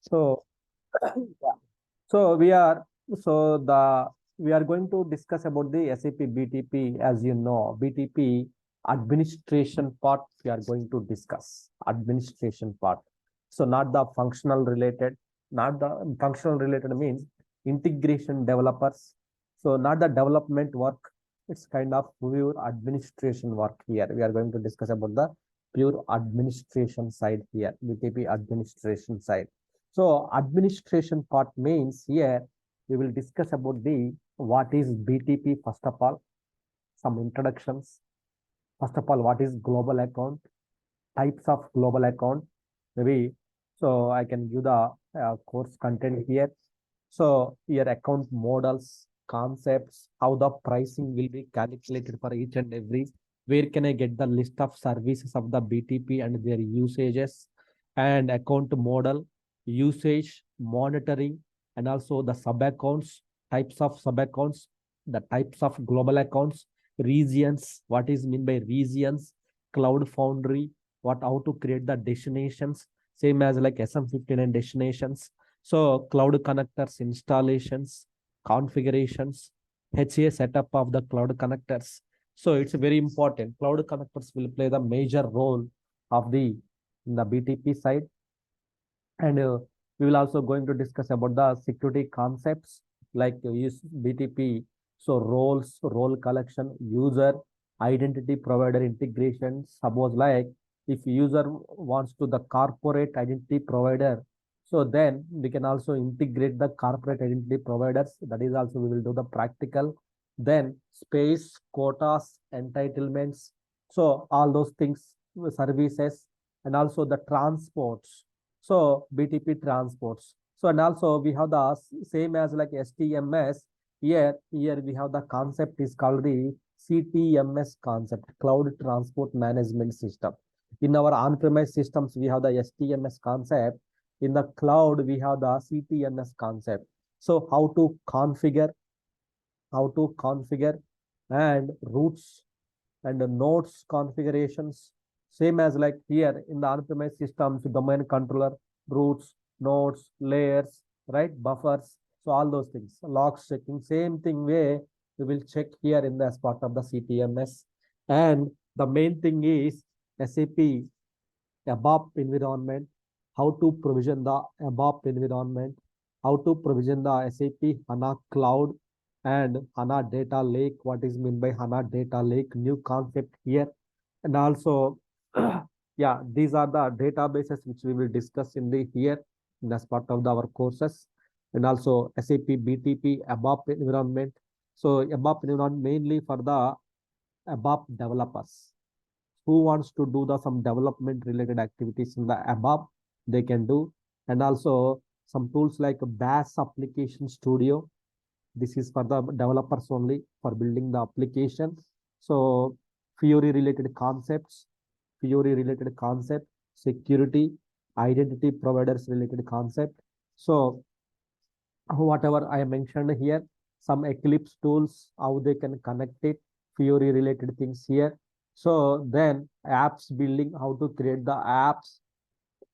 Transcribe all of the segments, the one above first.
So, yeah. So we are so the we are going to discuss about the SAP BTP. As you know, BTP administration part we are going to discuss administration part. So not the functional related, not the functional related means integration developers. So not the development work. It's kind of pure administration work here. We are going to discuss about the pure administration side here, BTP administration side. So administration part means here we will discuss about the what is BTP first of all, some introductions. First of all, what is global account, types of global account, maybe. So I can give the course content here. So here account models, concepts, how the pricing will be calculated for each and every. Where can I get the list of services of the BTP and their usages, and account model, usage, monitoring, and also the sub accounts, types of sub accounts, the types of global accounts, regions, what is mean by regions, cloud foundry, what how to create the destinations, same as like SM59 destinations. So cloud connectors installations, configurations, HA setup of the cloud connectors. So it's very important. Cloud connectors will play the major role of the in the BTP side. And we will also going to discuss about the security concepts like use BTP. So roles, role collection, user, identity provider integration. Suppose like if user wants to the corporate identity provider, so then we can also integrate the corporate identity providers. That is also we will do the practical. Then space, quotas, entitlements. So all those things, services, and also the transports. So BTP transports. So and also we have the same as like STMS. Here we have the concept is called the CTMS concept, Cloud Transport Management System. In our on-premise systems, we have the STMS concept. In the cloud, we have the CTMS concept. So how to configure, and routes and the nodes configurations. Same as like here in the on-premise systems, domain controller, routes, nodes, layers, right? Buffers. So all those things, logs checking, same thing way we will check here in the as part of the CTMS. And the main thing is SAP ABAP environment, how to provision the ABAP environment, how to provision the SAP HANA Cloud and HANA Data Lake. What is meant by HANA Data Lake? New concept here. And also, yeah, these are the databases which we will discuss in the here as part of our courses. And also SAP BTP ABAP environment. So ABAP environment mainly for the ABAP developers who wants to do the some development related activities in the ABAP, they can do. And also some tools like BAS application studio. This is for the developers only for building the application. So Fiori related concepts, security, identity providers related concept. So whatever I mentioned here, some Eclipse tools, how they can connect it, Fiori related things here. So then apps building, how to create the apps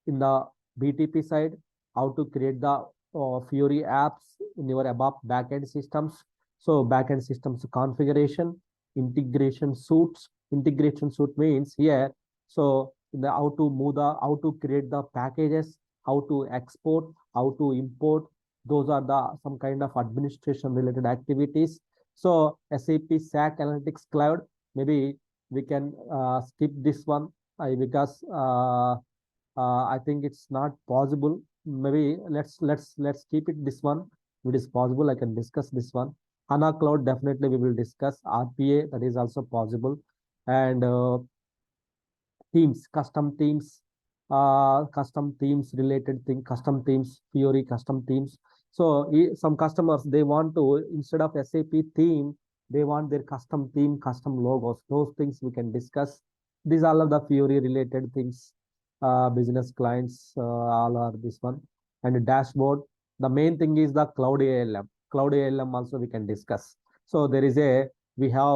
in the BTP side, how to create the Fiori apps in your ABAP backend systems. So backend systems configuration, integration suite means here. So the how to move the how to create the packages, how to export, how to import. Those are the some kind of administration related activities. So SAP SAC Analytics Cloud, maybe we can skip this one because I think it's not possible. Maybe let's keep it this one. If it is possible, I can discuss this one. HANA Cloud definitely we will discuss. RPA, that is also possible. And themes, custom themes related thing, custom themes, Fiori custom themes. So some customers they want to instead of SAP theme, they want their custom theme, custom logos. Those things we can discuss. These all of the Fiori related things. Business clients, all are this one. And dashboard. The main thing is the cloud ALM. Cloud ALM also we can discuss. So there is a we have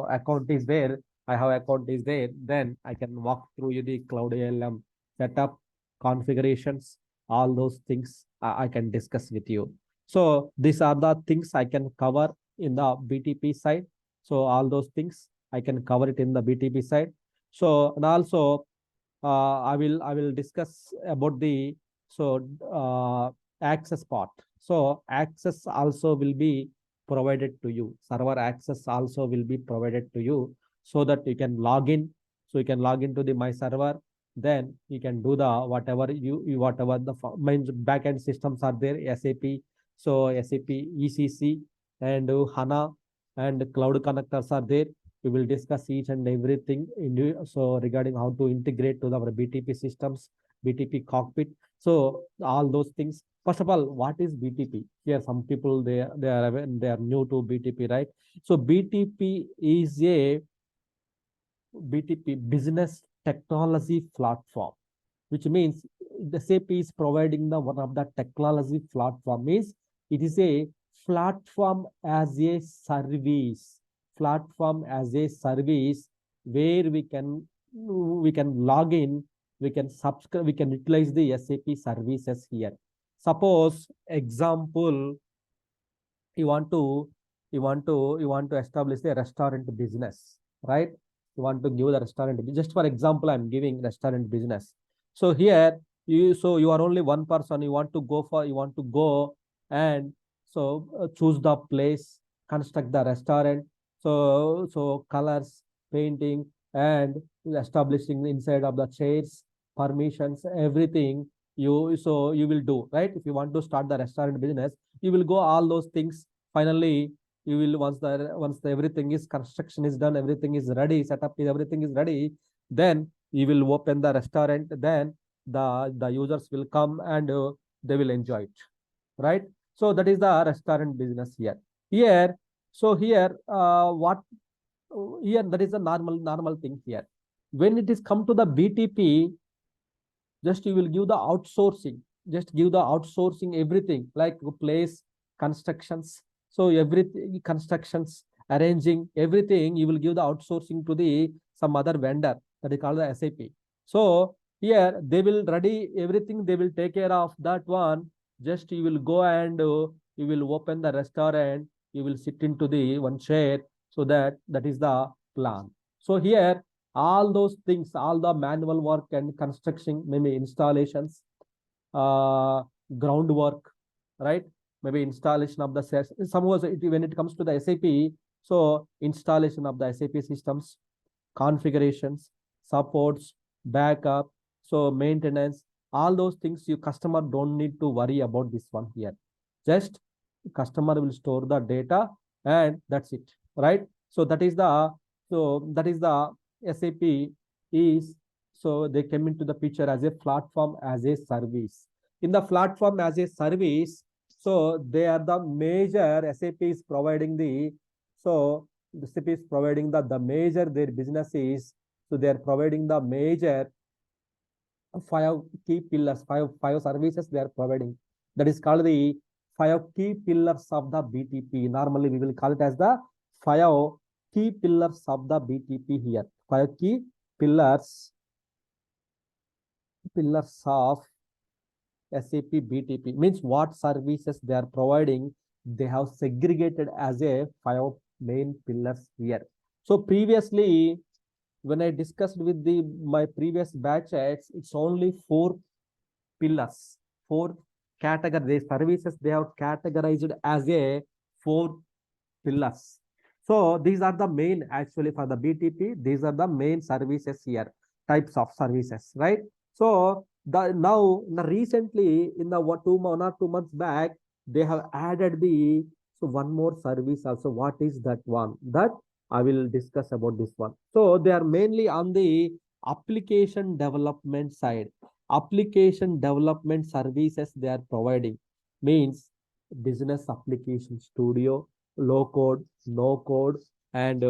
account is there. I have account is there. Then I can walk through you the cloud ALM setup configurations, all those things I can discuss with you. So these are the things I can cover in the BTP side. So all those things I can cover it in the BTP side. So and also I will discuss about the access part. So access also will be provided to you. Server access also will be provided to you so that you can log in. So you can log into the my server. Then you can do the whatever whatever the main backend systems are there. SAP, so SAP ECC and HANA and cloud connectors are there. We will discuss each and everything so regarding how to integrate to our BTP systems, BTP cockpit. So all those things. First of all, what is BTP? Here, some people they are new to BTP, right? So BTP is a BTP business technology platform, which means the SAP is providing the one of the technology platform is it is a platform as a service, platform as a service where we can log in, we can subscribe, we can utilize the SAP services here. Suppose example, you want to establish a restaurant business, right? You want to give the restaurant, just for example, I'm giving restaurant business. So here you are only one person, you want to go and choose the place, construct the restaurant, so colors, painting, and establishing inside of the chairs, permissions, everything you will do, right? If you want to start the restaurant business, you will go all those things. Finally, you will once everything is construction is done, everything is ready, setup is everything is ready, then you will open the restaurant. Then the users will come and they will enjoy it, right? So that is the restaurant business here. Here, what here that is a normal thing here. When it is come to the BTP, just you will give the outsourcing, just give the outsourcing everything like place, constructions, so everything, constructions, arranging everything, you will give the outsourcing to the some other vendor that is called the SAP. So here they will ready everything, they will take care of that one. Just you will go and you will open the restaurant, you will sit into the one chair. So that is the plan. So here all those things, all the manual work and construction, maybe installations, groundwork, right? Maybe installation of the when it comes to the SAP, so installation of the SAP systems, configurations, supports, backup, so maintenance, all those things you customer don't need to worry about this one here. Just customer will store the data and that's it, right? So that is the SAP is, so they came into the picture as a platform as a service. In the platform as a service, so they are the major SAP is providing the, so the SAP is providing the major their business is, so they are providing the major five key pillars, five services they are providing. That is called the five key pillars of the BTP. Normally we will call it as the five key pillars of the BTP here. Five key pillars of SAP BTP means what services they are providing. They have segregated as a five main pillars here. So previously, when I discussed with my previous batches, it's only four pillars, four categories, services they have categorized as a four pillars. So these are the main, actually for the BTP, these are the main services here, types of services, right? So now recently in the 1 or 2 months back, they have added one more service also. What is that one? That I will discuss about this one. So they are mainly on the application development side. Application development services they are providing means business application studio, low code, no code, and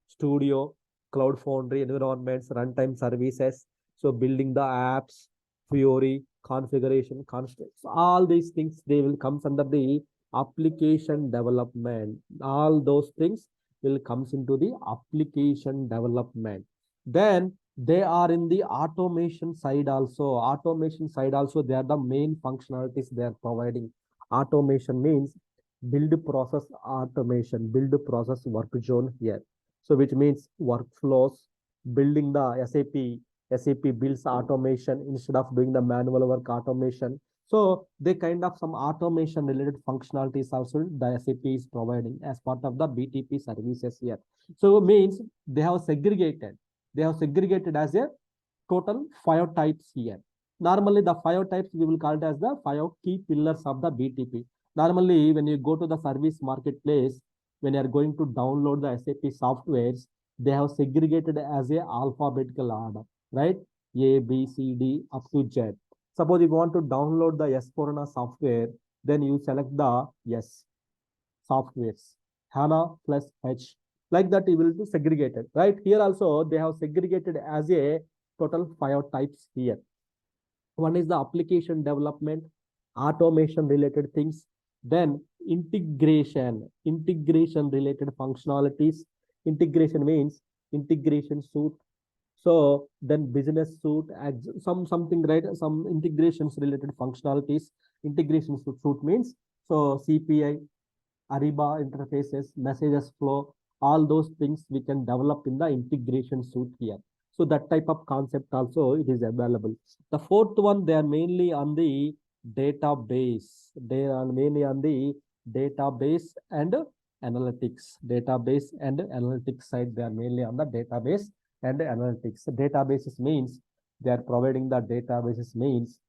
studio, cloud foundry environments, runtime services. So building the apps, theory, configuration, constructs, all these things they will come under the application development. All those things will comes into the application development. Then They are in the automation side also. Automation side also, they are the main functionalities they are providing. Automation means build process automation, build process work zone here. So which means workflows, building the SAP builds automation instead of doing the manual work automation. So they kind of some automation related functionalities also the SAP is providing as part of the BTP services here. So means they have segregated as a total 5 types here. Normally, the 5 types we will call it as the 5 key pillars of the BTP. Normally, when you go to the service marketplace, when you are going to download the SAP softwares, they have segregated as a alphabetical order, right? A, B, C, D, up to Z. Suppose if you want to download the S4HANA software, then you select the S softwares, HANA plus H. Like that, you will be segregated, right? Here also, they have segregated as a total 5 types here. One is the application development, automation related things, then integration related functionalities. Integration means integration suite. So then business suite, something, right? Some integrations related functionalities. Integration suite means so CPI, Ariba interfaces, messages flow, all those things we can develop in the integration suite here. So that type of concept also it is available. The fourth one, they are mainly on the database. They are mainly on the database and analytics. Database and analytics side, they are mainly on the database and analytics. Databases means they are providing the databases means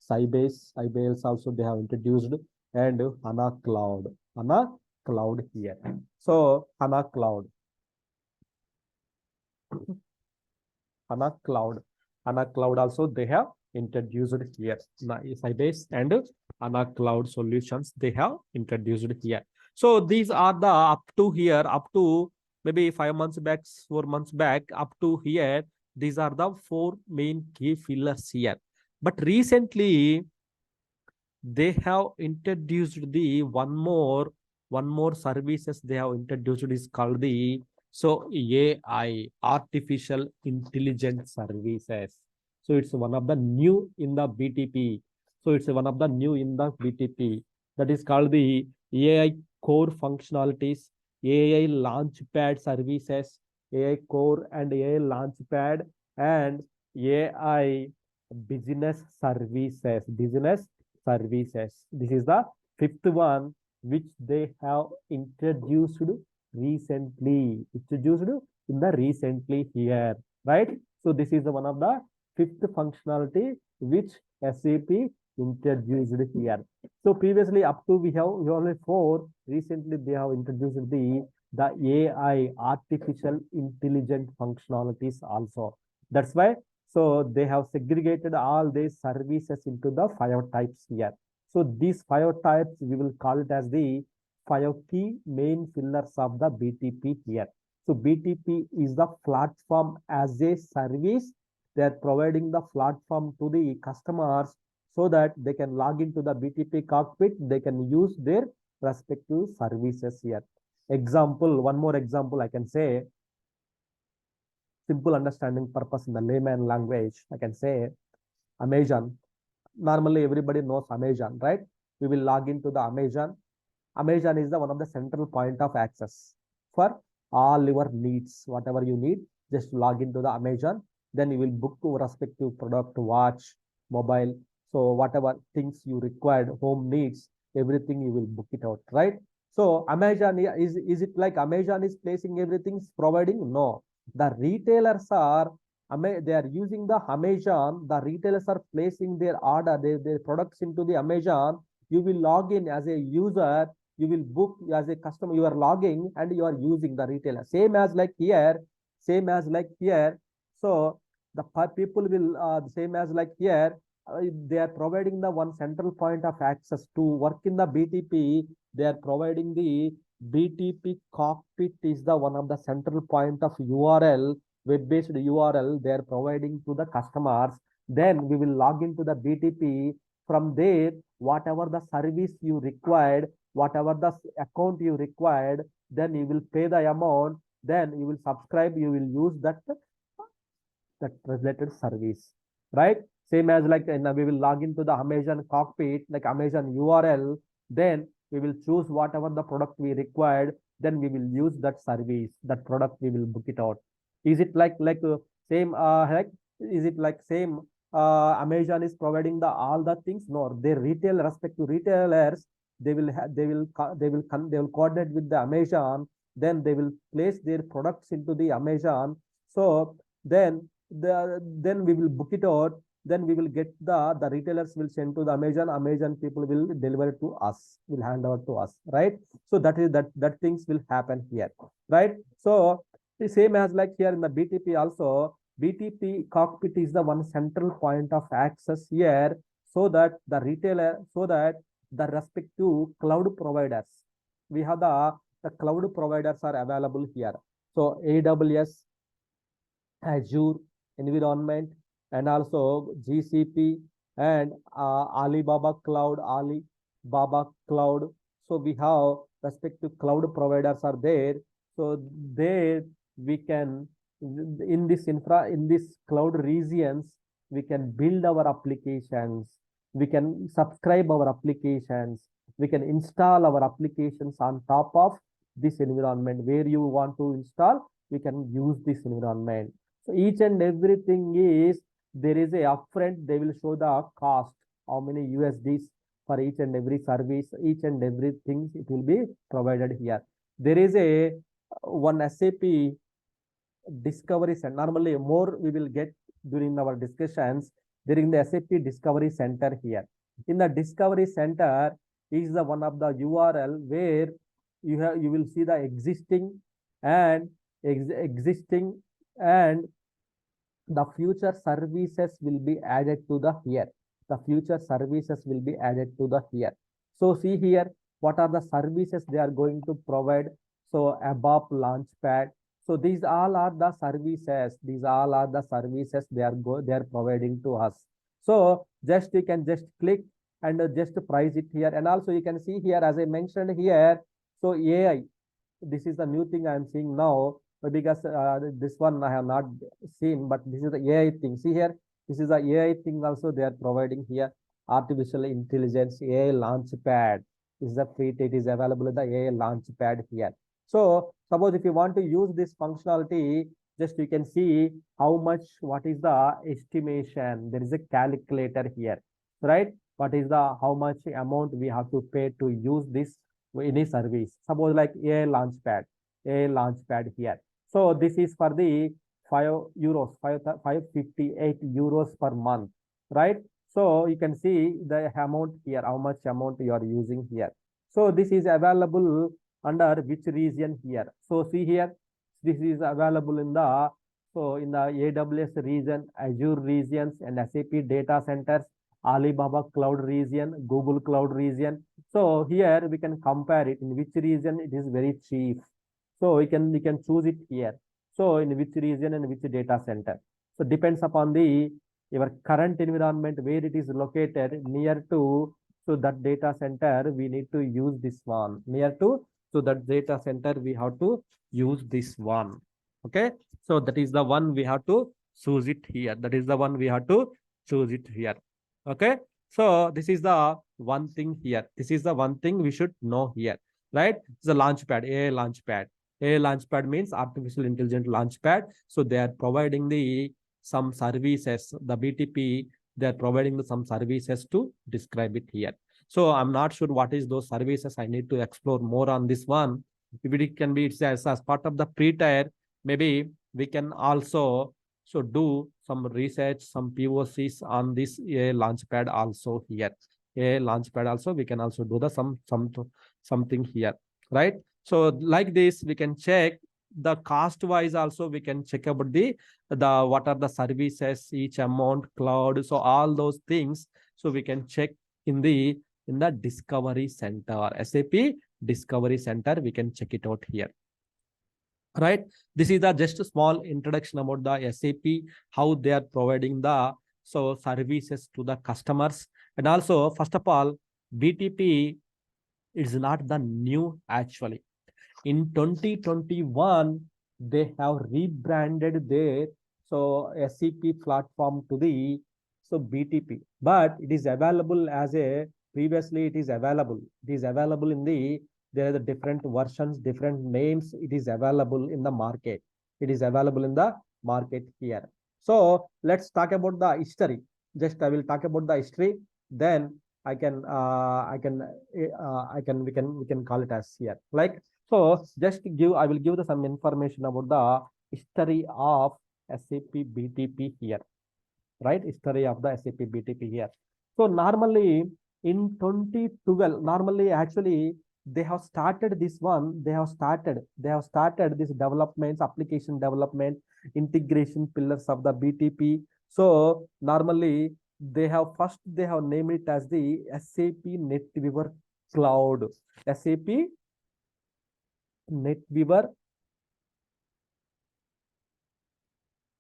Sybase, IBLs also they have introduced, and HANA Cloud. HANA Cloud here. So HANA Cloud. HANA Cloud also they have introduced here. Sybase and HANA Cloud solutions they have introduced here. So these are the up to here, up to maybe 5 months back, 4 months back, up to here. These are the 4 main key pillars here. But recently, they have introduced the one more services they have introduced is called the AI, artificial intelligence services. So it's one of the new in the BTP. So it's one of the new in the BTP, that is called the AI core functionalities, AI launchpad services, AI core and AI launchpad, and AI business services. This is the fifth one which they have introduced recently. Introduced in the recently here, right? So this is the one of the fifth functionality which SAP introduced here. So previously up to we only 4. Recently they have introduced the AI, artificial intelligent functionalities also. That's why so they have segregated all these services into the 5 types here. So these 5 types we will call it as the 5 key main pillars of the BTP here. So BTP is the platform as a service. They are providing the platform to the customers so that they can log into the BTP cockpit. They can use their respective services here. Example, one more example I can say, simple understanding purpose in the layman language, I can say Amazon. Normally, everybody knows Amazon, right? We will log into the Amazon. Amazon is the one of the central point of access for all your needs. Whatever you need, just log into the Amazon. Then you will book to respective product, watch, mobile. So whatever things you required, home needs, everything you will book it out, right? So Amazon is it like Amazon is placing everything, providing? No. The retailers are they are using the Amazon. The retailers are placing their order, their products into the Amazon. You will log in as a user. You will book as a customer. You are logging and you are using the retailer. Same as like here. So the people will same as like here. They are providing the one central point of access to work in the BTP. They are providing the BTP Cockpit is the one of the central point of URL, web-based URL they are providing to the customers. Then we will log into the BTP. From there, whatever the service you required, whatever the account you required, then you will pay the amount. Then you will subscribe. You will use that that related service, right? Same as like we will log into the Amazon cockpit, like Amazon URL, then we will choose whatever the product we required, then we will use that service, that product we will book it out. Is it same like is it like same Amazon is providing the all the things? No, their retail respective retailers, they will they will coordinate with the Amazon, then they will place their products into the Amazon. So then we will book it out, then we will get the retailers will send to the Amazon people will deliver it to us, will hand over to us, right? So that things will happen here, right? So the same as like here in the BTP also, BTP cockpit is the one central point of access here, so that the retailer, so that the respective cloud providers, we have the cloud providers are available here. So AWS, Azure environment, and also GCP and Alibaba Cloud. So we have respective cloud providers are there. So there we can, in this cloud regions, we can build our applications, we can subscribe our applications, we can install our applications on top of this environment. Where you want to install, we can use this environment. So each and everything is, there is a upfront, they will show the cost, how many USDs for each and every service, each and everything it will be provided here. There is a one SAP discovery center. Normally more we will get during our discussions during the SAP discovery center here. In the discovery center is the one of the URL where you will see the existing and the future services will be added to the here. The future services will be added to the here. So see here, what are the services they are going to provide? So ABAP Launchpad. So these all are the services. These all are the services they are providing to us. So you can just click and just price it here. And also you can see here, as I mentioned here, so AI, this is the new thing I am seeing now, because this one I have not seen, but this is the AI thing. See here, this is the AI thing also they are providing here. Artificial intelligence AI Launchpad. This is a free, it is available in the AI Launchpad here. So suppose if you want to use this functionality, just you can see how much, what is the estimation. There is a calculator here, right? What is the, how much amount we have to pay to use this any service. Suppose like AI Launchpad here. So this is for the 558 euros per month, right? So you can see the amount here, how much amount you are using here. So this is available under which region here. So see here, this is available in the, so in the AWS region, Azure regions, and SAP data centers, Alibaba cloud region, Google cloud region. So here we can compare it in which region it is very cheap. So we can choose it here. So in which region and which data center. So depends upon the your current environment where it is located near to, so that data center we need to use this one near to, so that data center we have to use this one. Okay, so that is the one we have to choose it here. That is the one we have to choose it here. Okay, so this is the one thing here. This is the one thing we should know here, right? It's a launchpad, AI Launchpad. AI Launchpad means artificial intelligence launchpad. So they are providing the some services, the BTP, they are providing some services to describe it here. So I'm not sure what is those services. I need to explore more on this one. If it can be, it's as part of the pre-tier, maybe we can also do some research, some POCs on this AI Launchpad also here. AI Launchpad also, we can also do the something here, right? So like this, we can check the cost wise also, we can check about the what are the services, each amount, cloud, so all those things. So we can check in the discovery center, SAP discovery center, we can check it out here, right? This is the just a small introduction about the SAP, how they are providing the services to the customers. And also, first of all, BTP is not the new actually. In 2021, they have rebranded their so SCP platform to the BTP, but it is available as a previously it is available. It is available in the there are the different versions, different names. It is available in the market. It is available in the market here. So let's talk about the history. Just I will talk about the history. Then we can call it as here. Like so, just give I will give the some information about the history of SAP BTP here, right? History of the SAP BTP here. So normally in 2012, normally actually they have started this one. They have started this developments, application development, integration pillars of the BTP. So normally they have named it as the SAP NetWeaver Cloud. SAP NetWeaver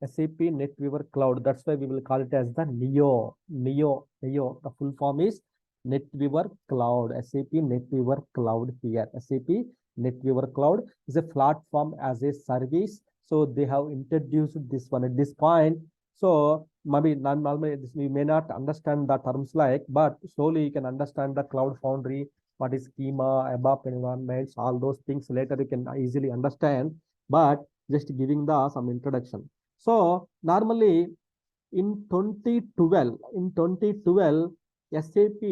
SAP NetWeaver Cloud. That's why we will call it as the Neo. The full form is NetWeaver Cloud. SAP NetWeaver Cloud here. SAP NetWeaver Cloud is a platform as a service. So they have introduced this one at this point. So maybe normally we may not understand the terms like, but slowly you can understand the Cloud Foundry, what is schema, ABAP environments, all those things later you can easily understand. But just giving the some introduction. So normally in 2012, SAP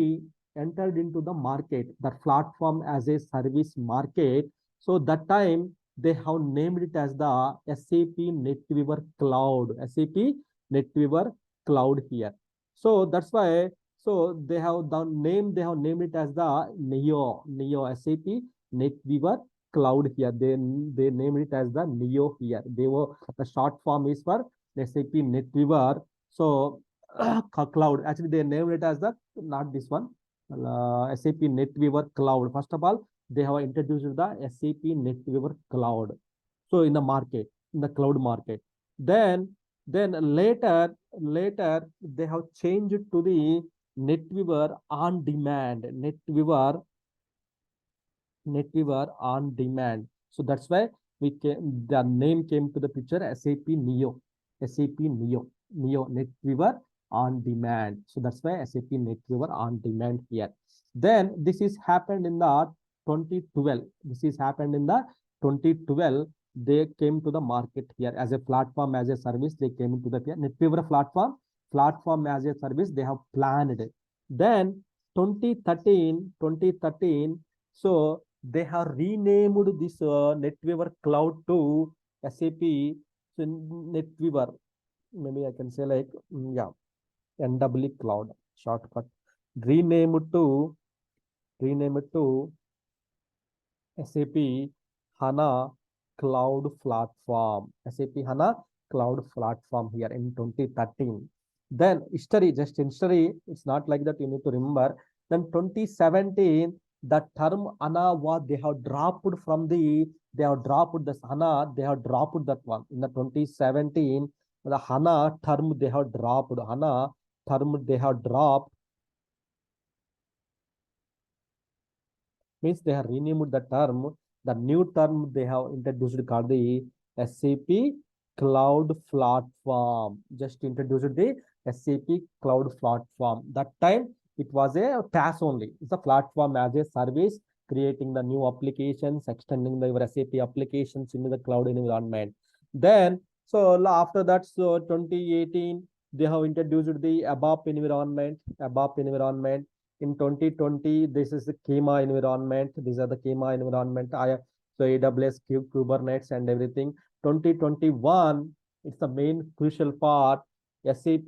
entered into the market, the platform as a service market. So that time they have named it as the SAP NetWeaver Cloud. SAP NetWeaver Cloud here. So that's why. So they have the name. They have named it as the Neo SAP NetWeaver Cloud here. They named it as the Neo here. They were the short form is for SAP NetWeaver. So cloud. Actually, they named it as the not this one. SAP NetWeaver Cloud. First of all, they have introduced the SAP NetWeaver Cloud. So in the market, in the cloud market. Then later they have changed it to the NetWeaver on demand. NetWeaver on demand. So that's why the name came to the picture SAP Neo. NetWeaver on demand. So that's why SAP NetWeaver on demand here. Then this is happened in the 2012. This is happened in the 2012. They came to the market here as a platform, as a service. They came into the NetWeaver platform as a service. They have planned it. Then 2013. So they have renamed this NetWeaver Cloud to SAP NetWeaver. Maybe I can say like NW Cloud shortcut. Rename to SAP HANA Cloud Platform. SAP HANA Cloud Platform here in 2013. Then history, just history. It's not like that. You need to remember. Then 2017. The term HANA was they have dropped from the HANA, they have dropped that one. In the 2017, the HANA term they have dropped. HANA term they have dropped. Means they have renamed the term. The new term they have introduced called the SAP Cloud Platform. Just introduced the SAP Cloud Platform. That time it was a TaaS only. It's a platform as a service, creating the new applications, extending the SAP applications into the cloud environment. Then, so after that, so 2018, they have introduced the ABAP environment. In 2020, this is the KEMA environment. These are the KEMA environment. So AWS, Kubernetes, and everything. 2021, it's the main crucial part. SAP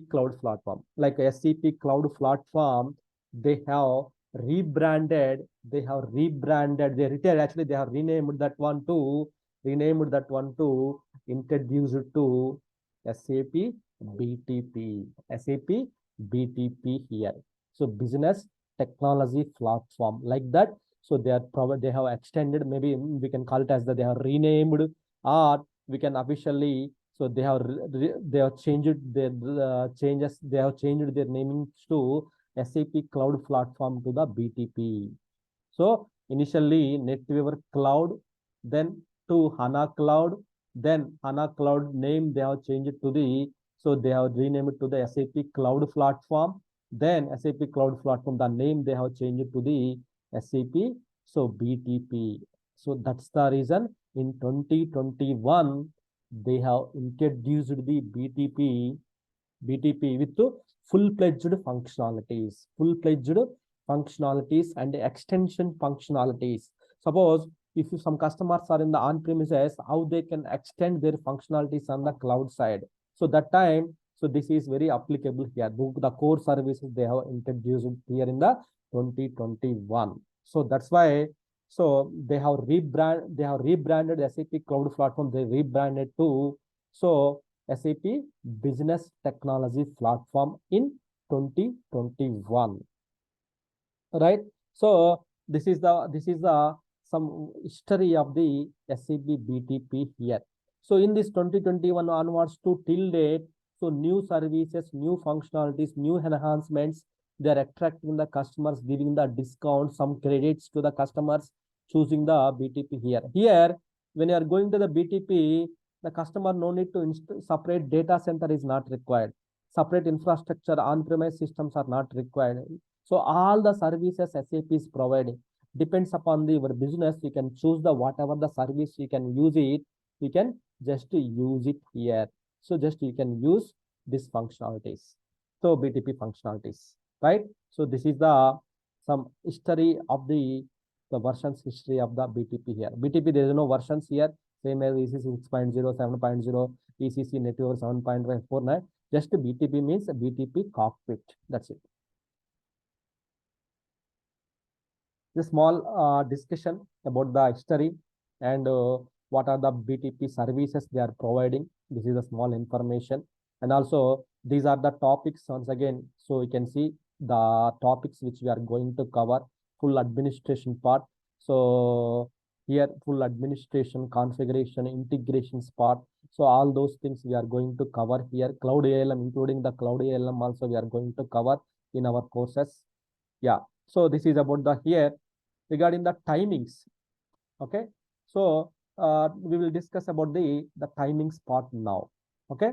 Cloud Platform. Like SAP Cloud Platform, they have rebranded. They retired. Actually, they have renamed that one to introduce it to SAP BTP. SAP BTP here. So business technology platform like that. So they have extended. Maybe we can call it as that they have renamed, or we can officially. So they have changed their changes. They have changed their naming to SAP Cloud Platform to the BTP. So initially NetWeaver Cloud, then to HANA Cloud, Then HANA Cloud name they have changed to the, so they have renamed it to the SAP Cloud Platform. Then SAP Cloud Platform, the name they have changed to the SAP, so BTP. So that's the reason in 2021 they have introduced the BTP with full-fledged functionalities and extension functionalities. Suppose if some customers are in the on-premises, how they can extend their functionalities on the cloud side. So that time, so this is very applicable here. The core services they have introduced here in the 2021. So that's why, so they have rebranded SAP Cloud Platform. They rebranded to, so SAP Business Technology Platform in 2021. Right. So this is the some history of the SAP BTP here. So in this 2021 onwards to till date, so new services, new functionalities, new enhancements, they are attracting the customers, giving the discount, some credits to the customers, choosing the BTP here. Here, when you are going to the BTP, the customer no need to separate data center is not required. Separate infrastructure, on-premise systems are not required. So all the services SAP is providing. Depends upon the your business. You can choose the whatever the service you can use it. You can just use it here. So just you can use these functionalities. So BTP functionalities, right? So this is the some history of the versions history of the BTP here. BTP there is no versions here. Same as ECC 6.0, 7.0, ECC Network 7.49. Just BTP means BTP Cockpit. That's it. The small discussion about the history and what are the BTP services they are providing. This is a small information. And also these are the topics once again. So you can see the topics which we are going to cover. Full administration part. So here full administration, configuration, integrations part. So all those things we are going to cover here. Cloud ALM, including the Cloud ALM also we are going to cover in our courses. Yeah. So this is about the here regarding the timings. Okay. So we will discuss about the timings part now. Okay.